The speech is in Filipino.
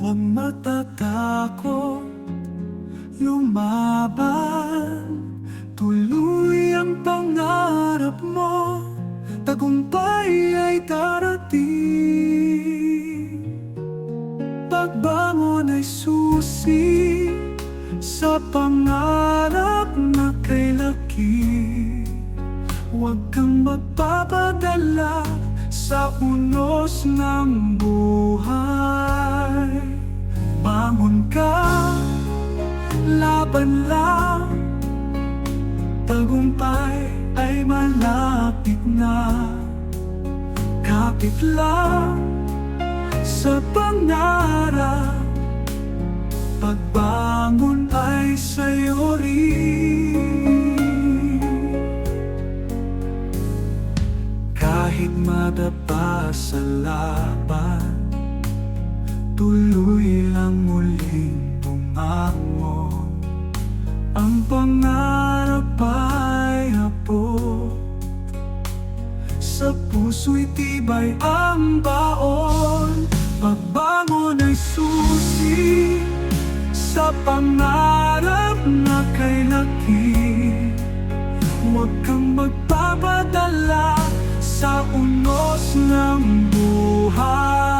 Huwag matatakot lumaban, tuloy ang pangarap mo, tagumpay ay darating. Pagbangon ay susi sa pangarap na kay laki. Huwag kang magpapadala sa unos ng buhay. Bangon ka, laban lang, tagumpay ay malapit na. Kapit lang sa pangarap, pagbangon ay sa'yo rin. Kahit madapa sa laban, tuloy lang muling bumangon. Ang pangarap ay hapon, sa puso'y tibay ang baon. Pagbangon ay susi sa pangarap na kay laki. Huwag kang magpapadala sa unos ng buhay.